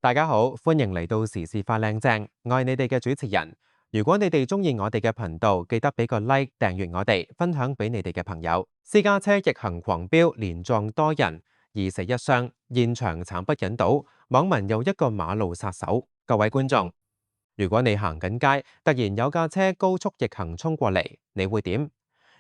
大家好，歡迎嚟到時事發靚正，我係你哋嘅主持人。如果你哋中意我哋嘅頻道，記得俾個 like 訂閱我哋，分享俾你哋嘅朋友。私家車逆行狂飆，連撞多人，2死1傷，現場慘不忍睹。網民又一個馬路殺手。各位觀眾，如果你行緊街，突然有架車高速逆行衝過嚟，你會點？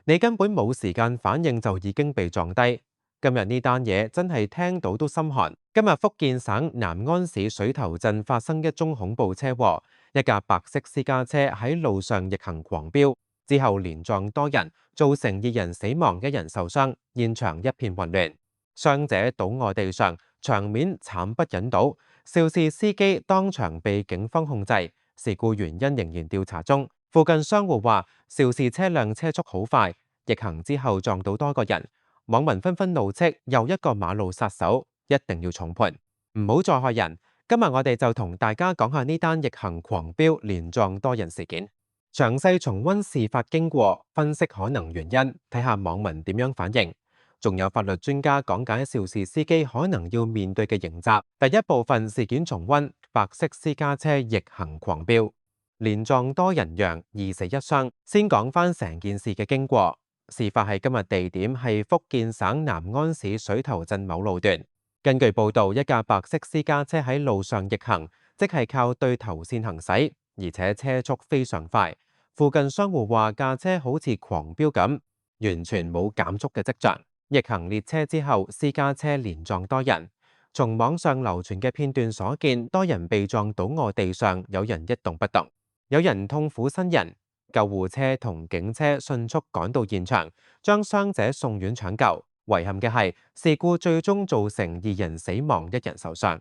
你根本冇時間反應就已經被撞低。今日呢單嘢真係聽到都心寒。今日福建省南安市水頭鎮發生一宗恐怖車禍，一架白色私家車喺路上逆行狂飆，之後連撞多人，造成2人死亡，1人受傷，現場一片混亂，傷者倒臥地上，場面慘不忍睹。肇事司機當場被警方控制，事故原因仍然調查中。附近商戶話，肇事車輛車速好快，逆行之後撞到多個人。網民紛紛怒斥又一個馬路殺手，一定要重判，唔好再害人。今日我哋就同大家講下呢單逆行狂飆連撞多人事件，詳細重溫事發經過，分析可能原因，睇下網民點樣反應。仲有法律專家講解肇事司機可能要面對嘅刑責。第一部分事件重溫，白色私家車逆行狂飆，連撞多人讓2死1傷。先講返成件事嘅經過。事發係今日地點係福建省南安市水頭鎮某路段。根據報道，一架白色私家車喺路上逆行，即係靠對頭線行駛，而且車速非常快。附近商戶話架車好似狂飆咁，完全冇減速嘅跡象。逆行列車之後，私家車連撞多人。從網上流傳嘅片段所見，多人被撞倒臥地上，有人一動不動，有人痛苦呻吟。救護車同警車迅速趕到現場，將傷者送院搶救。遺憾嘅係，事故最終造成2人死亡，1人受傷。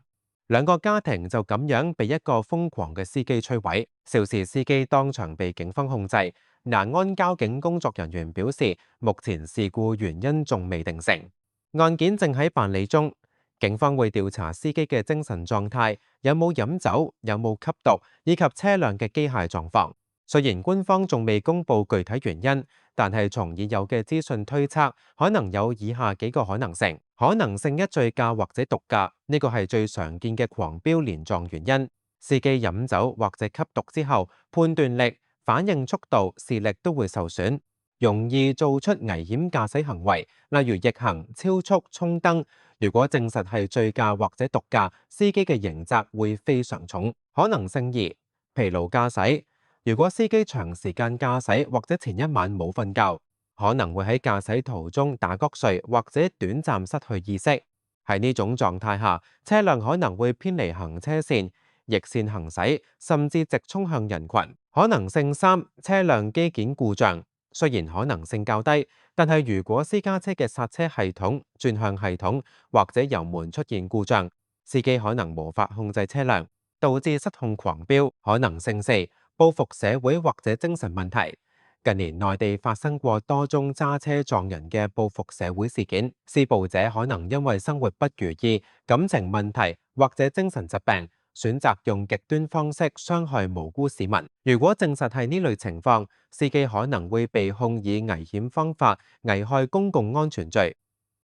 2個家庭就咁樣被一個瘋狂嘅司機摧毀。肇事司機當場被警方控制。南安交警工作人員表示，目前事故原因仲未定性，案件正喺辦理中。警方會調查司機嘅精神狀態，有冇飲酒，有冇吸毒，以及車輛嘅機械狀況。雖然官方仲未公布具體原因，但係從已有嘅資訊推測，可能有以下幾個可能性：可能性一，醉駕或者毒駕，呢個係最常見嘅狂飆連撞原因。司機飲酒或者吸毒之後，判斷力、反應速度、視力都會受損，容易做出危險駕駛行為，例如逆行、超速、衝燈。如果證實係醉駕或者毒駕，司機嘅刑責會非常重。可能性2，疲勞駕駛。如果司機長時間駕駛或者前一晚冇瞓覺，可能會喺駕駛途中打瞌睡或者短暫失去意識。喺呢種狀態下，車輛可能會偏離行車線、逆線行駛，甚至直衝向人群。可能性3，車輛機件故障。雖然可能性較低，但係如果私家車嘅剎車系統、轉向系統或者油門出現故障，司機可能無法控制車輛，導致失控狂飆。可能性4，報復社會或者精神問題。近年內地發生過多宗揸車撞人嘅報復社會事件，施暴者可能因為生活不如意、感情問題或者精神疾病，選擇用極端方式傷害無辜市民。如果證實係呢類情況，司機可能會被控以危險方法危害公共安全罪，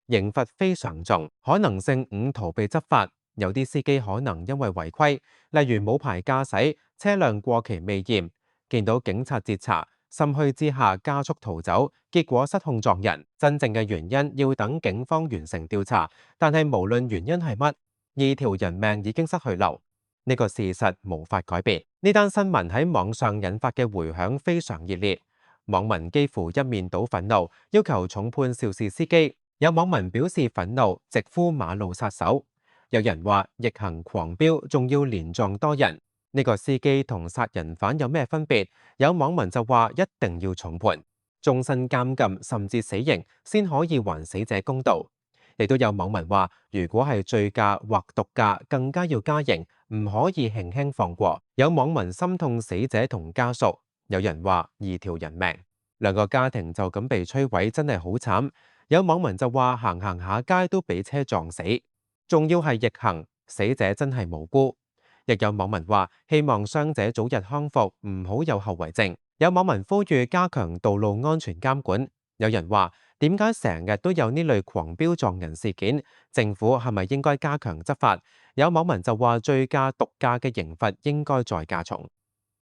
刑罰非常重。可能性5，逃避執法。有啲司機可能因為違規，例如冇牌駕駛、車輛過期未驗，見到警察截查，心虛之下加速逃走，結果失控撞人。真正嘅原因要等警方完成調查，但係無論原因係乜，2條人命已經失去流，呢個事實無法改變。呢單新聞喺網上引發嘅迴響非常熱烈，網民幾乎一面倒憤怒，要求重判肇事司機。有網民表示憤怒，直呼馬路殺手。有人話逆行狂飆仲要連撞多人，呢個司機同殺人犯有咩分別？有網民就話一定要重判，終身監禁甚至死刑先可以還死者公道。亦都有網民話，如果係醉駕或毒駕，更加要加刑，唔可以輕輕放過。有網民心痛死者同家屬，有人話2條人命，2個家庭就咁被摧毀，真係好慘。有網民就話行行下街都俾車撞死，仲要係逆行，死者真係無辜。亦有網民話希望傷者早日康復，唔好有後遺症。有網民呼籲加強道路安全監管。有人話點解成日都有呢類狂飆撞人事件？政府係咪應該加強執法？有網民就話醉駕、毒駕嘅刑罰應該再加重，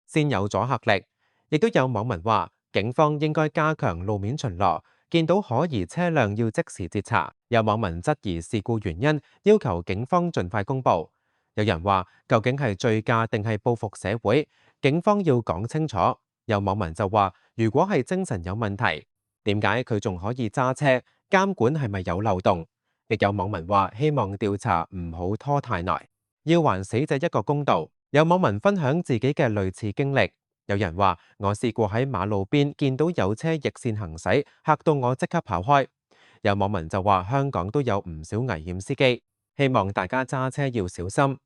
先有阻嚇力。亦都有網民話，警方應該加強路面巡邏，見到可疑車輛要即時截查。有網民質疑事故原因，要求警方盡快公佈。有人話，究竟係醉駕定係報復社會？警方要講清楚。有網民就話，如果係精神有問題，點解佢仲可以揸車？監管係咪有漏洞？亦有網民話，希望調查唔好拖太耐，要還死者一個公道。有網民分享自己嘅類似經歷。有人話，我試過喺馬路邊見到有車逆線行駛，嚇到我即刻跑開。有網民就話，香港都有唔少危險司機，希望大家揸車要小心。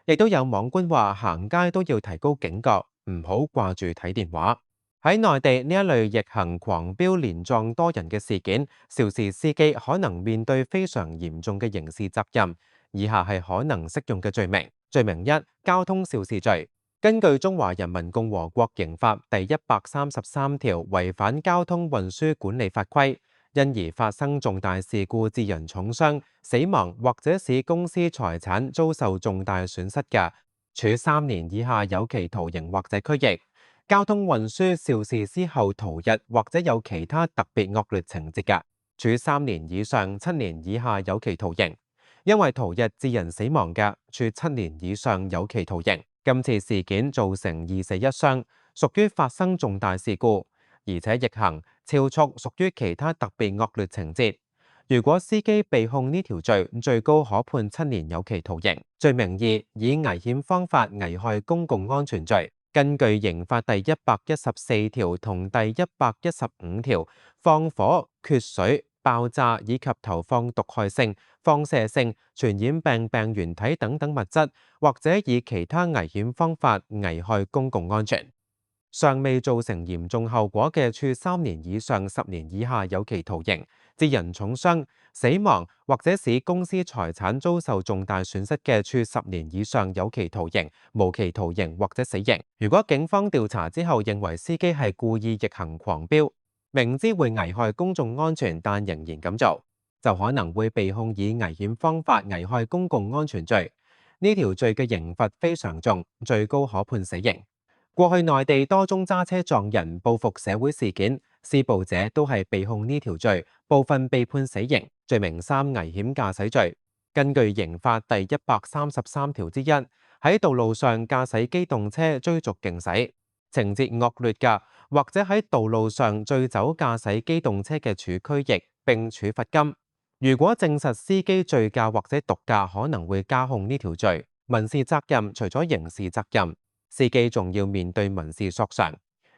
亦都有網官話，行街都要提高警覺，唔好掛住睇電話。喺內地呢一類逆行狂飆連撞多人嘅事件，肇事司機可能面對非常嚴重嘅刑事責任。以下係可能適用嘅罪名。罪名一：交通肇事罪。根據《中華人民共和國刑法》第133條，違反交通運輸管理法規，因而發生重大事故致人重傷、死亡或者使公司財產遭受重大損失嘅，處3年以下有期徒刑或者拘役。交通運輸肇事之後逃逸或者有其他特別惡劣情節嘅，處3年以上7年以下有期徒刑。因為逃逸致人死亡嘅，處7年以上有期徒刑。今次事件造成2死1傷，屬於發生重大事故，而且逆行、超速屬於其他特別惡劣情節。如果司機被控呢條罪，最高可判7年有期徒刑。罪名2：以危險方法危害公共安全罪。根據刑法第114條同第115條，放火、缺水、爆炸以及投放毒害性、放射性、傳染病病原體等等物質，或者以其他危險方法危害公共安全，尚未造成嚴重後果嘅，處3年以上10年以下有期徒刑；致人重傷、死亡或者使公司財產遭受重大損失嘅，處10年以上有期徒刑、無期徒刑或者死刑。如果警方調查之後認為司機係故意逆行狂飆，明知會危害公眾安全但仍然咁做，就可能會被控以危險方法危害公共安全罪。呢條罪嘅刑罰非常重，最高可判死刑。過去內地多宗揸車撞人報復社會事件，施暴者都係被控呢條罪，部分被判死刑。罪名3：危險駕駛罪。根據刑法第133條之一，喺道路上駕駛機動車追逐競駛，情節惡劣嘅，或者喺道路上醉酒駕駛機動車嘅，處拘役並處罰金。如果證實司機醉駕或者毒駕，可能會加控呢條罪。民事責任除咗刑事責任，司機仲要面對民事索償。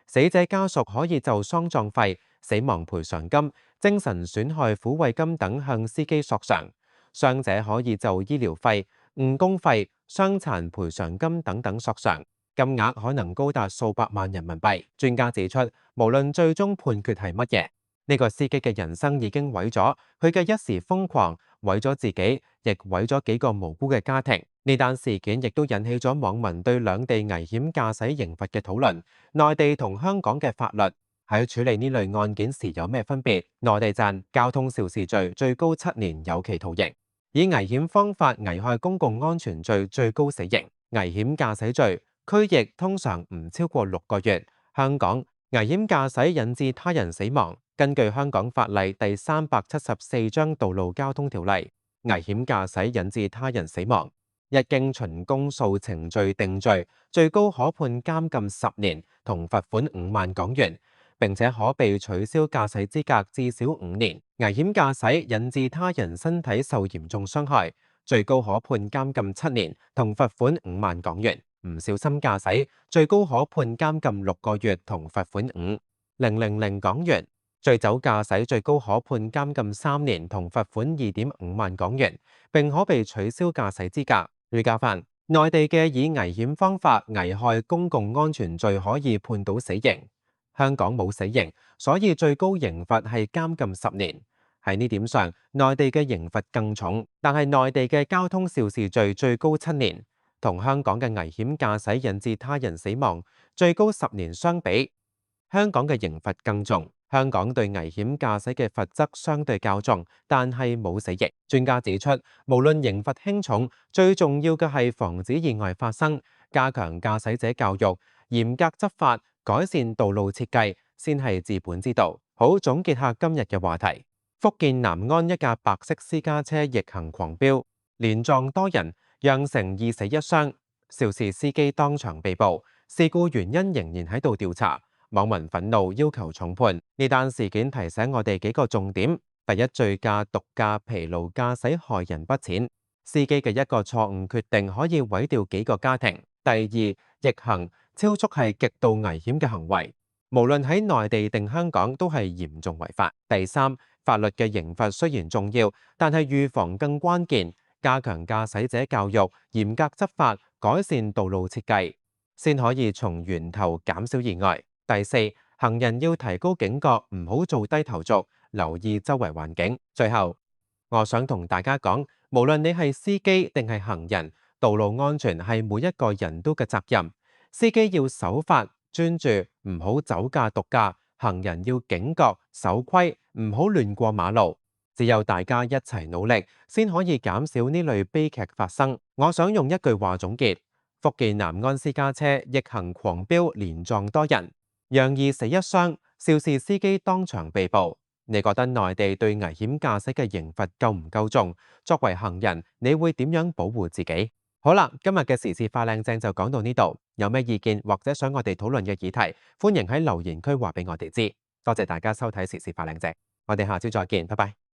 死者家屬可以就喪葬費、死亡賠償金、精神損害撫慰金等向司機索償。傷者可以就醫療費、誤工費、傷殘賠償金等等索償，金額可能高達數百萬人民幣。專家指出，無論最終判決係乜嘢，呢個司機嘅人生已經毀咗，佢嘅一時瘋狂毀咗自己，亦毀咗幾個無辜嘅家庭。呢單事件亦都引起咗網民對兩地危險駕駛刑罰嘅討論。內地同香港嘅法律喺處理呢類案件時有咩分別？內地讚交通肇事罪最高7年有期徒刑，以危險方法危害公共安全罪最高死刑。危險駕駛罪拘役通常唔超過6個月。香港危險駕駛引致他人死亡，根據香港法例第374章道路交通條例，危險駕駛引致他人死亡，一經循公訴程序定罪，最高可判監禁10年同罰款5萬港元，並且可被取消駕駛資格至少5年。危險駕駛引致他人身體受嚴重傷害，最高可判監禁7年同罰款5萬港元。唔小心駕駛，最高可判監禁6個月同罰款5,000港元。醉酒駕駛最高可判監禁3年同罰款2.5萬港元，並可被取消駕駛資格。預價翻，內地嘅以危險方法危害公共安全罪可以判到死刑，香港冇死刑，所以最高刑罰係監禁10年。喺呢點上，內地嘅刑罰更重，但係內地嘅交通肇事罪最高7年，同香港嘅危險駕駛引致他人死亡最高10年相比，香港嘅刑罰更重。香港對危險駕駛嘅罰則相對較重，但係冇死刑。專家指出，無論刑罰輕重，最重要嘅係防止意外發生，加強駕駛者教育，嚴格執法，改善道路設計，先係治本之道。好，總結下今日嘅話題。福建南安一架白色私家車逆行狂飆，連撞多人，釀成2死1傷，肇事司機當場被捕，事故原因仍然喺度調查。網民憤怒要求重判。呢單事件提醒我哋幾個重點：第一，醉駕、毒駕、疲勞駕駛害人不淺，司機嘅一個錯誤決定可以毀掉幾個家庭。第二，逆行、超速係極度危險嘅行為，無論喺內地定香港都係嚴重違法。第三，法律嘅刑罰雖然重要，但係預防更關鍵，加強駕駛者教育，嚴格執法，改善道路設計，先可以從源頭減少意外。第四，行人要提高警覺，唔好做低頭族，留意周圍環境。最後，我想同大家講，無論你係司機定係行人，道路安全係每一個人都嘅責任。司機要守法專注，唔好酒駕毒駕；行人要警覺守規，唔好亂過馬路。只有大家一齊努力，先可以減少呢類悲劇發生。我想用一句話總結：福建南安私家車逆行狂飆，連撞多人，讓2死1傷，肇事司機當場被捕。你覺得內地對危險駕駛嘅刑罰夠唔夠重？作為行人，你會點樣保護自己？好啦，今日嘅時事快靚正就講到呢度。有咩意見或者想我哋討論嘅議題，歡迎喺留言區話俾我哋知。多謝大家收睇時事快靚正，我哋下朝再見，拜拜。